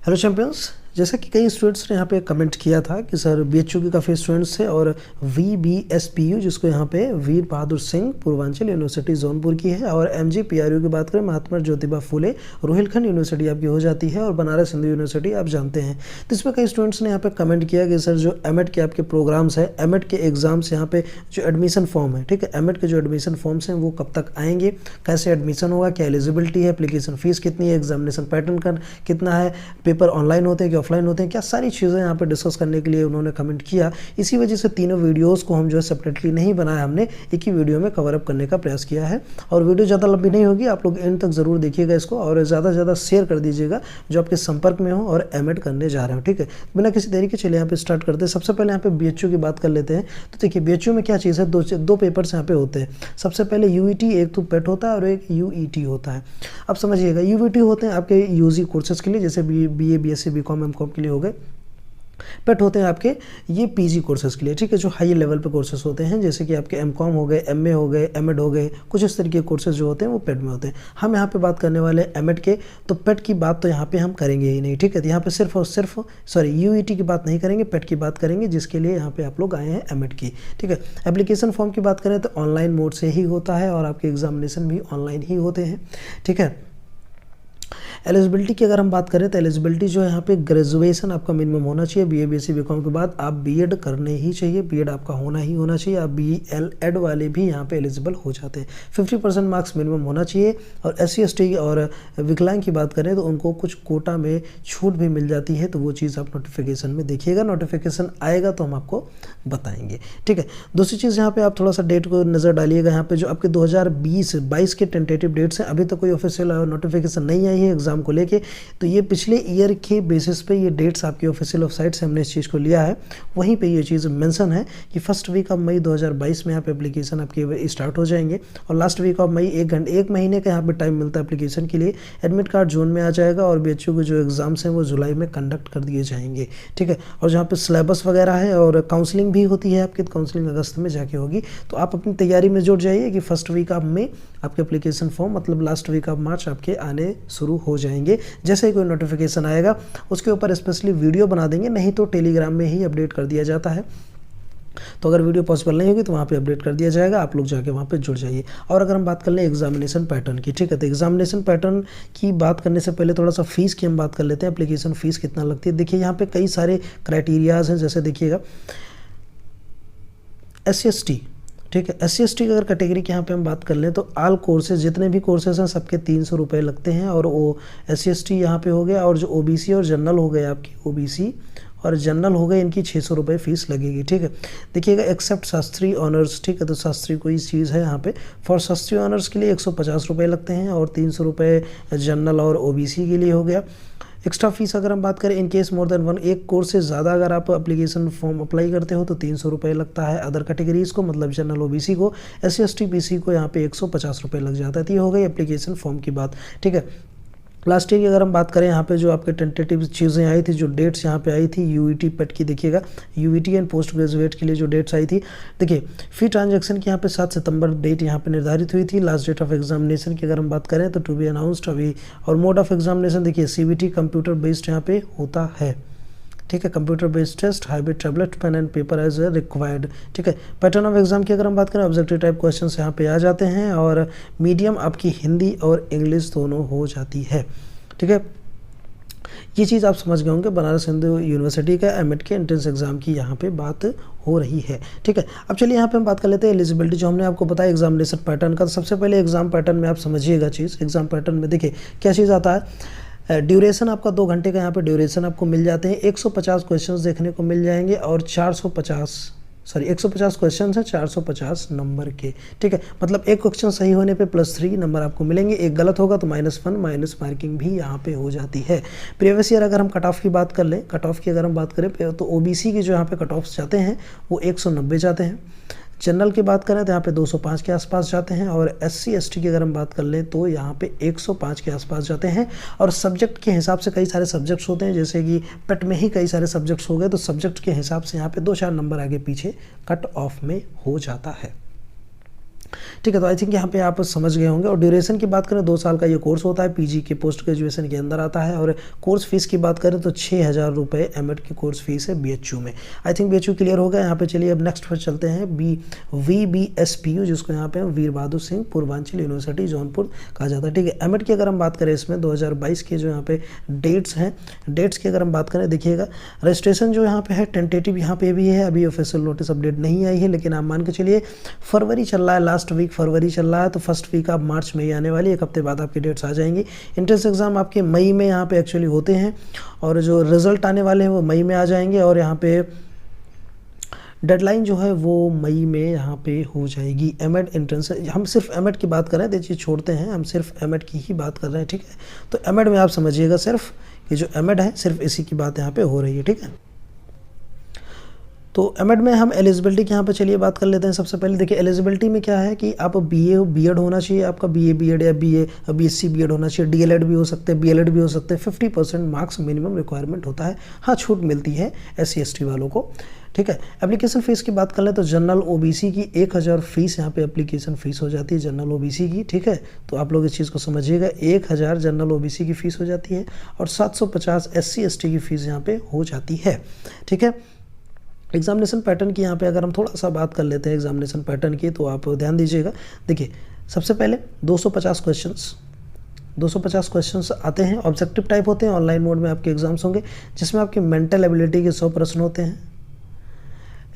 Hello champions, जैसा कि कई स्टूडेंट्स ने यहाँ पे कमेंट किया था कि सर बीएचयू के काफ़ी स्टूडेंट्स थे और वीबीएसपीयू जिसको यहाँ पे वीर बहादुर सिंह पूर्वांचल यूनिवर्सिटी जौनपुर की है, और एमजीपीआरयू की बात करें महात्मा ज्योतिबा फुले रोहिलखंड यूनिवर्सिटी आपकी हो जाती है, और बनारस हिंदू यूनिवर्सिटी आप जानते हैं। तो इसमें कई स्टूडेंट्स ने यहाँ पे कमेंट किया कि सर जो एमएड के आपके प्रोग्राम्स है, एमएड के एग्जाम्स यहाँ पे जो एडमिशन फॉर्म है, ठीक है, एमएड के जो एडमिशन फॉर्म्स हैं वो कब तक आएंगे, कैसे एडमिशन होगा, क्या एलिजिबिलिटी है, एप्लीकेशन फीस कितनी है, एग्जामिनेशन पैटर्न का कितना है, पेपर ऑनलाइन होते हैं कि ऑफलाइन होते हैं, क्या सारी चीज़ें यहाँ पे डिस्कस करने के लिए उन्होंने कमेंट किया। इसी वजह से तीनों वीडियोस को हम जो है सेपरेटली नहीं बनाया, हमने एक ही वीडियो में कवर अप करने का प्रयास किया है। और वीडियो ज़्यादा लंबी नहीं होगी, आप लोग एंड तक ज़रूर देखिएगा इसको, और ज़्यादा से ज़्यादा शेयर कर दीजिएगा जो आपके संपर्क में हो और एमएड करने जा रहे हो, ठीक है। बिना किसी तरीके चलिए यहाँ पे स्टार्ट करते हैं। सबसे पहले यहाँ पे बीएचयू की बात कर लेते हैं। तो देखिए बीएचयू में क्या चीज़ है, दो पेपर्स यहाँ पे होते हैं। सबसे पहले यूईटी, एक तो पेट होता है और एक यूईटी होता है। अब समझिएगा, यूईटी होते हैं आपके यूजी कोर्सेज के लिए, जैसे बीए, बीएससी, बीकॉम, एमकॉम के लिए हो गए। पेट होते हैं आपके ये पीजी कोर्सेज के लिए, ठीक है, जो हाई लेवल पे कोर्सेज होते हैं, जैसे कि आपके एमकॉम हो गए, एमए हो गए, एमएड हो गए, कुछ इस तरीके के कोर्सेज जो होते हैं वो पेट में होते हैं। हम यहाँ पे बात करने वाले एमएड के, तो पेट की बात तो यहाँ पे हम करेंगे ही नहीं, ठीक है। तो यहाँ पे सिर्फ और सिर्फ यूईटी की बात नहीं करेंगे, पेट की बात करेंगे, जिसके लिए यहाँ पे आप लोग आए हैं एमएड की, ठीक है। एप्लीकेशन फॉर्म की बात करें तो ऑनलाइन मोड से ही होता है, और आपके एग्जामिनेशन भी ऑनलाइन ही होते हैं, ठीक है। एलिजिबिलिटी की अगर हम बात करें तो एलिजिबिलिटी जो है यहाँ पे ग्रेजुएशन आपका मिनिमम होना चाहिए। बीए, बीएससी, बीकॉम के बाद आप बीएड करने ही चाहिए, बीएड आपका होना ही होना चाहिए। आप बीएलएड वाले भी यहाँ पे एलिजिबल हो जाते हैं। 50% मार्क्स मिनिमम होना चाहिए। और SC ST और विकलांग की बात करें तो उनको कुछ कोटा में छूट भी मिल जाती है, तो वो चीज़ आप नोटिफिकेशन में देखिएगा। नोटिफिकेशन आएगा तो हम आपको बताएंगे, ठीक है। दूसरी चीज़ यहाँ पे आप थोड़ा सा डेट को नज़र डालिएगा। यहाँ पे जो आपके 2020-22 के टेंटेटिव डेट्स हैं, अभी तक कोई ऑफिशियल नोटिफिकेशन नहीं आई है एग्जाम को लेके, तो ये पिछले ईयर के बेसिस पे ये डेट्स आपकी ऑफिशियल वेबसाइट से हमने इस चीज़ को लिया है। वहीं पे ये चीज़ मेंशन है कि फर्स्ट वीक ऑफ मई 2022 में यहाँ पे एप्लीकेशन आपके स्टार्ट हो जाएंगे, और लास्ट वीक ऑफ मई एक महीने का यहाँ पे टाइम मिलता है एप्लीकेशन के लिए। एडमिट कार्ड जून में आ जाएगा, और बीएचयू के जो एग्जाम्स हैं वो जुलाई में कंडक्ट कर दिए जाएंगे, ठीक है। और जहाँ पे सिलेबस वगैरह है और काउंसलिंग भी होती है आपकी, काउंसलिंग अगस्त में जाके होगी। तो आप अपनी तैयारी में जुट जाइए कि फर्स्ट वीक ऑफ मई आपके एप्लीकेशन फॉर्म, मतलब लास्ट वीक ऑफ मार्च आपके आने शुरू हो जाएंगे। जैसे ही कोई नोटिफिकेशन आएगा उसके ऊपर स्पेशली वीडियो बना देंगे, नहीं तो टेलीग्राम में ही अपडेट कर दिया जाता है। तो अगर वीडियो पॉसिबल नहीं होगी तो वहाँ पे अपडेट कर दिया जाएगा, आप लोग जाके वहाँ पे जुड़ जाइए। और अगर हम बात कर लें एग्जामिनेशन पैटर्न की, ठीक है, तो एग्जामिनेशन पैटर्न की बात करने से पहले थोड़ा सा फीस की हम बात कर लेते हैं। एप्लीकेशन फीस कितना लगती है, देखिए यहाँ पे कई सारे क्राइटेरियाज हैं। जैसे देखिएगा SC ST, ठीक है, SC ST की अगर कैटेगरी की यहाँ पे हम बात कर लें तो ऑल कोर्सेज, जितने भी कोर्सेज हैं सबके 300 रुपये लगते हैं, और वो SC ST यहाँ पे हो गया। और जो OBC और जनरल हो गए आपकी, OBC और जनरल हो गए, इनकी 600 रुपये फीस लगेगी, ठीक है। देखिएगा एक्सेप्ट शास्त्री ऑनर्स, ठीक है, तो शास्त्री कोई चीज़ है यहाँ पे। फॉर शास्त्री ऑनर्स के लिए 150 रुपये लगते हैं, और 300 रुपये जनरल और OBC के लिए हो गया। एक्स्ट्रा फीस अगर हम बात करें in case more than one, एक कोर्स से ज़्यादा अगर आप एप्लीकेशन फॉर्म अप्लाई करते हो तो 300 रुपये लगता है अदर कैटेगरीज़ को, मतलब जनरल OBC को। SC ST BC को यहाँ पे 150 रुपये लग जाता है। तो ये हो गई एप्लीकेशन फॉर्म की बात, ठीक है। लास्ट ईयर की अगर हम बात करें, यहाँ पे जो आपके टेंटेटिव चीज़ें आई थी, जो डेट्स यहाँ पे आई थी यूईटी पेट की, देखिएगा यूईटी एंड पोस्ट ग्रेजुएट के लिए जो डेट्स आई थी, देखिए फी ट्रांजैक्शन की यहाँ पे 7 सितंबर डेट यहाँ पे निर्धारित हुई थी। लास्ट डेट ऑफ एग्जामिनेशन की अगर हम बात करें तो टू बी अनाउंस्ड अभी। और मोड ऑफ एग्जामिनेशन देखिए CBT कंप्यूटर बेस्ड यहाँ पे होता है, ठीक है, computer based test, hybrid tablet, pen and paper as required, ठीक है। पैटर्न ऑफ एग्जाम की अगर हम बात करें, ऑब्जेक्टिव टाइप क्वेश्चंस यहाँ पे आ जाते हैं, और मीडियम आपकी हिंदी और इंग्लिश दोनों हो जाती है, ठीक है। ये चीज़ आप समझ गए होंगे। बनारस हिंदू यूनिवर्सिटी का एमएड के एंट्रेंस एग्जाम की यहाँ पे बात हो रही है, ठीक है। अब चलिए यहाँ पे हम बात कर लेते हैं एलिजिबिलिटी, जो हमने आपको बताया एग्जामिनेशन पैटर्न का। तो सबसे पहले एग्जाम पैटर्न में आप समझिएगा चीज़। एग्जाम पैटर्न में देखिए क्या चीज़ आता है, ड्यूरेशन आपका 2 घंटे का यहाँ पे ड्यूरेशन आपको मिल जाते हैं। 150 क्वेश्चंस देखने को मिल जाएंगे, और 150 क्वेश्चन है 450 नंबर के, ठीक है। मतलब एक क्वेश्चन सही होने पे +3 नंबर आपको मिलेंगे, एक गलत होगा तो -1 माइनस मार्किंग भी यहाँ पे हो जाती है। प्रीवियस ईयर अगर हम कट ऑफ की बात कर लें, कट ऑफ की अगर हम बात करें तो OBC के जो यहाँ पे कट ऑफ जाते हैं वो 190 जाते हैं। जनरल की बात करें तो यहाँ पे 205 के आसपास जाते हैं, और SC ST की अगर हम बात कर लें तो यहाँ पे 105 के आसपास जाते हैं। और सब्जेक्ट के हिसाब से कई सारे सब्जेक्ट्स होते हैं, जैसे कि पेट में ही कई सारे सब्जेक्ट्स हो गए, तो सब्जेक्ट के हिसाब से यहाँ पे 2-4 नंबर आगे पीछे कट ऑफ में हो जाता है। ठीक है। तो आई थिंक यहाँ पे आप समझ गए होंगे। और ड्यूरेशन की बात करें 2 साल का ये कोर्स होता है, पीजी के पोस्ट ग्रेजुएशन के अंदर आता है। और कोर्स फीस की बात करें तो 6,000 रुपये एमएड की कोर्स फीस है बीएचयू में। आई थिंक बीएचयू क्लियर हो गया। यहाँ पे चलिए अब नेक्स्ट पर चलते हैं VBSPU, जिसको यहाँ पे वीर बहादुर सिंह पूर्वांचल यूनिवर्सिटी जौनपुर कहा जाता है। ठीक है। एमएड की अगर हम बात करें इसमें 2022 के जो यहाँ पे डेट्स हैं, डेट्स की अगर हम बात करें, देखिएगा रजिस्ट्रेशन जो यहाँ पे है टेंटेटिव यहाँ पे भी है, अभी ऑफिशियल नोटिस अपडेट नहीं आई है, लेकिन आप मान के चलिए फरवरी चल रहा है, लास्ट वीक फरवरी चल रहा है, तो फर्स्ट वीक आप मार्च में ही आने वाली, एक हफ्ते बाद आपकी डेट्स आ जाएंगी। एंट्रेंस एग्जाम आपके मई में यहाँ पे एक्चुअली होते हैं, और जो रिजल्ट आने वाले हैं वो मई में आ जाएंगे, और यहाँ पे डेडलाइन जो है वो मई में यहाँ पे हो जाएगी। एमएड एंट्रेंस, हम सिर्फ एमएड की बात कर रहे हैं, देखिए छोड़ते हैं, हम सिर्फ एमएड की ही बात कर रहे हैं। ठीक है। तो एमएड में आप समझिएगा सिर्फ कि जो एमएड है सिर्फ इसी की बात यहाँ पे हो रही है। ठीक है। तो एमएड में हम एलिजिबिलिटी की यहाँ पे चलिए बात कर लेते हैं। सबसे पहले देखिए एलिजिबिलिटी में क्या है कि आप बीएड होना चाहिए, आपका बीएड या बीएससी बीएड होना चाहिए, डीएलएड भी हो सकते हैं, बीएलएड भी हो सकते हैं। 50% मार्क्स मिनिमम रिक्वायरमेंट होता है। हाँ, छूट मिलती है SC ST वालों को। ठीक है। एप्लीकेशन फ़ीस की बात कर लें तो जनरल OBC की 1,000 फीस यहाँ पे एप्लीकेशन फ़ीस हो जाती है जनरल OBC की। ठीक है। तो आप लोग इस चीज़ को समझिएगा, 1,000 जनरल OBC की फ़ीस हो जाती है, और 750 SC ST की फ़ीस यहाँ पे हो जाती है। ठीक है। एग्जामिनेशन पैटर्न की यहाँ पे अगर हम थोड़ा सा बात कर लेते हैं एग्जामिनेशन पैटर्न की, तो आप ध्यान दीजिएगा। देखिए सबसे पहले 250 क्वेश्चंस आते हैं, ऑब्जेक्टिव टाइप होते हैं, ऑनलाइन मोड में आपके एग्जाम्स होंगे, जिसमें आपकी मेंटल एबिलिटी के 100 प्रश्न होते हैं।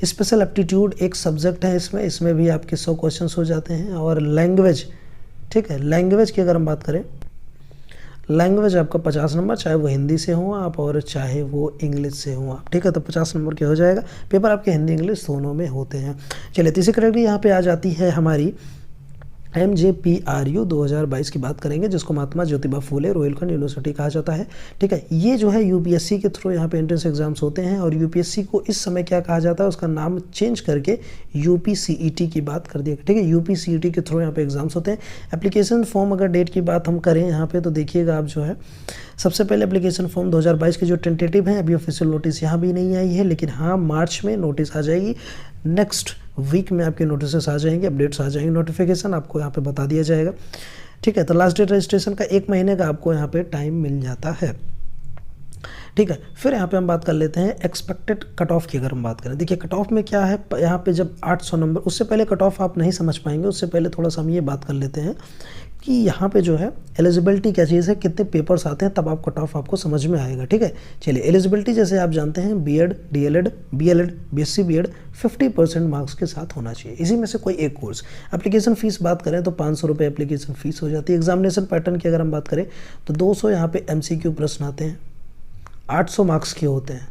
स्पेशल एप्टीट्यूड एक सब्जेक्ट है इसमें भी आपके 100 क्वेश्चंस हो जाते हैं। और लैंग्वेज, ठीक है, लैंग्वेज की अगर हम बात करें, लैंग्वेज आपका 50 नंबर, चाहे वो हिंदी से हो आप और चाहे वो इंग्लिश से हो आप। ठीक है। तो 50 नंबर के हो जाएगा। पेपर आपके हिंदी इंग्लिश दोनों में होते हैं। चलिए तीसरी कैटेगरी यहाँ पे आ जाती है हमारी MJPRU 2022 की बात करेंगे, जिसको महात्मा ज्योतिबा फूले रोहिलखंड यूनिवर्सिटी कहा जाता है। ठीक है। ये जो है यूपीएससी के थ्रू यहाँ पे एंट्रेंस एग्जाम्स होते हैं, और यूपीएससी को इस समय क्या कहा जाता है, उसका नाम चेंज करके UPCET की बात कर दिया। ठीक है। UPCET के थ्रू यहाँ पे एग्जाम्स होते हैं। एप्लीकेशन फॉर्म अगर डेट की बात हम करें यहाँ पे, तो देखिएगा आप जो है सबसे पहले एप्लीकेशन फॉर्म 2022 के जो टेंटेटिव हैं, अभी ऑफिशियल नोटिस यहाँ भी नहीं आई है, लेकिन हाँ मार्च में नोटिस आ जाएगी। नेक्स्ट वीक में आपके नोटिस आ जाएंगे, अपडेट्स आ जाएंगे, नोटिफिकेशन आपको यहाँ पे बता दिया जाएगा। ठीक है। तो लास्ट डेट रजिस्ट्रेशन का 1 महीने का आपको यहाँ पे टाइम मिल जाता है। ठीक है। फिर यहाँ पे हम बात कर लेते हैं एक्सपेक्टेड कट ऑफ की। अगर हम बात करें, देखिए कट ऑफ में क्या है, यहाँ पे जब 800 नंबर, उससे पहले कट ऑफ आप नहीं समझ पाएंगे, उससे पहले थोड़ा सा हम ये बात कर लेते हैं कि यहाँ पे जो है एलिजिबिलिटी क्या चीज़ है, कितने पेपर्स आते हैं, तब आप कट ऑफ आपको समझ में आएगा। ठीक है। चलिए एलिजिबिलिटी जैसे आप जानते हैं, BEd, DElEd, BElEd, BSc BEd 50% marks के साथ होना चाहिए, इसी में से कोई एक कोर्स। एप्लीकेशन फ़ीस बात करें तो 500 रुपये एप्लीकेशन फ़ीस हो जाती है। एग्जामिनेशन पैटर्न की अगर हम बात करें तो 200 यहाँ पे MCQ प्रश्न आते हैं, 800 मार्क्स के होते हैं।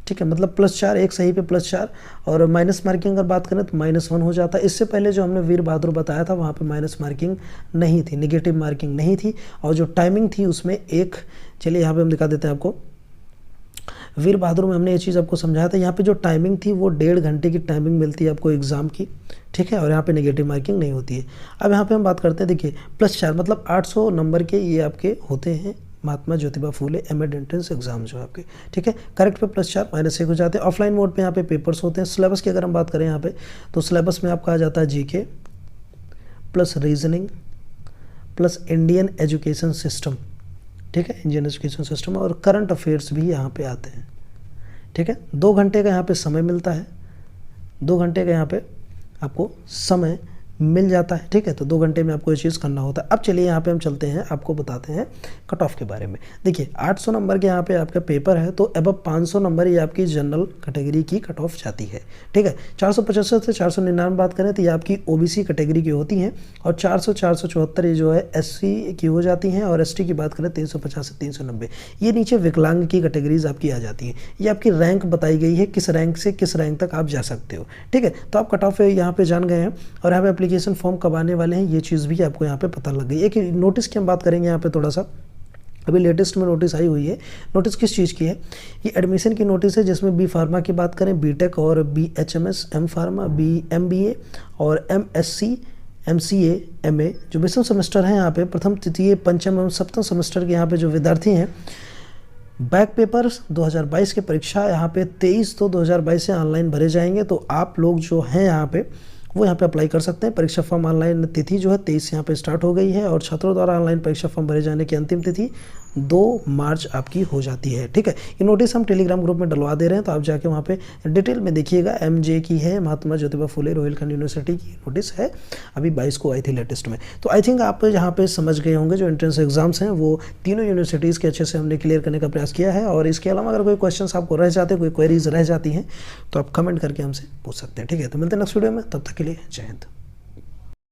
ठीक है। मतलब +4, एक सही पे +4, और माइनस मार्किंग अगर बात करें तो -1 हो जाता है। इससे पहले जो हमने वीर बहादुर बताया था, वहाँ पे माइनस मार्किंग नहीं थी, नेगेटिव मार्किंग नहीं थी, और जो टाइमिंग थी उसमें एक, चलिए यहाँ पे हम दिखा देते हैं आपको। वीर बहादुर में हमने ये चीज़ आपको समझाया था, यहाँ पे जो टाइमिंग थी वो 1.5 घंटे की टाइमिंग मिलती है आपको एग्ज़ाम की। ठीक है। और यहाँ पे नेगेटिव मार्किंग नहीं होती है। अब यहाँ पे हम बात करते हैं, देखिए +4 मतलब 800 नंबर के ये आपके होते हैं Mahatma Jyotiba Phule MEd entrance exam जो है आपके। ठीक है। करेक्ट पे +4 -1 हो जाते हैं। ऑफलाइन मोड पे यहाँ पे पेपर्स होते हैं। सिलेबस की अगर हम बात करें यहाँ पे, तो सिलेबस में आपका आ जाता है GK plus reasoning plus Indian education system. ठीक है। इंडियन एजुकेशन सिस्टम और करंट अफेयर्स भी यहाँ पे आते हैं। ठीक है। 2 घंटे का यहाँ पे समय मिलता है, 2 घंटे का यहाँ पे आपको समय मिल जाता है। ठीक है। तो 2 घंटे में आपको ये चीज़ करना होता है। अब चलिए यहाँ पे हम चलते हैं, आपको बताते हैं कट ऑफ के बारे में। देखिए 800 नंबर के यहाँ पे आपका पेपर है, तो अब 500 नंबर ये आपकी जनरल कैटेगरी की कट ऑफ जाती है। ठीक है। 475 से 499 बात करें तो ये आपकी OBC कैटेगरी की होती हैं, और 400 474 ये जो है SC की हो जाती हैं, और ST की बात करें 350 से 390, ये नीचे विकलांग की कैटेगरीज आपकी आ जाती हैं। ये आपकी रैंक बताई गई है, किस रैंक से किस रैंक तक आप जा सकते हो। ठीक है। तो आप कट ऑफ यहाँ पे जान गए हैं, और यहाँ पे एप्लीकेशन फॉर्म कब आने वाले हैं ये चीज़ भी आपको यहाँ पे पता लग गई। एक नोटिस की हम बात करेंगे यहाँ पे थोड़ा सा, अभी लेटेस्ट में नोटिस आई हुई है। नोटिस किस चीज़ की है, ये एडमिशन की नोटिस है, जिसमें बी फार्मा की बात करें, बीटेक और BHMS, M फार्मा, MBA और MSc, MCA, MA जो 20 सेमेस्टर हैं यहाँ पे, प्रथम तृतीय पंचम एवं सप्तम सेमेस्टर के यहाँ पे जो विद्यार्थी हैं, बैक पेपर्स 2022 के परीक्षा यहाँ पे 23 तो 2022 से ऑनलाइन भरे जाएंगे। तो आप लोग जो हैं यहाँ पे वो यहाँ पे अप्लाई कर सकते हैं। परीक्षा फॉर्म ऑनलाइन तिथि जो है 23 यहाँ पे स्टार्ट हो गई है और छात्रों द्वारा ऑनलाइन परीक्षा फॉर्म भरे जाने की अंतिम तिथि 2 मार्च आपकी हो जाती है। ठीक है, ये नोटिस हम टेलीग्राम ग्रुप में डलवा दे रहे हैं, तो आप जाके वहाँ पे डिटेल में देखिएगा। MJ की है, महात्मा ज्योतिबा फुले रोहिलखंड यूनिवर्सिटी की नोटिस है, अभी 22 को आई थी लेटेस्ट में। तो आई थिंक आप यहाँ पे समझ गए होंगे जो एंट्रेंस एग्जाम्स हैं वो तीनों यूनिवर्सिटीज़ के अच्छे से हमने क्लियर करने का प्रयास किया है। और इसके अलावा अगर कोई क्वेश्चन आपको रह जाते हैं, कोई क्वेरीज रह जाती हैं, तो आप कमेंट करके हमसे पूछ सकते हैं। ठीक है, तो मिलते हैं नेक्स्ट वीडियो में, तब तक के लिए जय हिंद।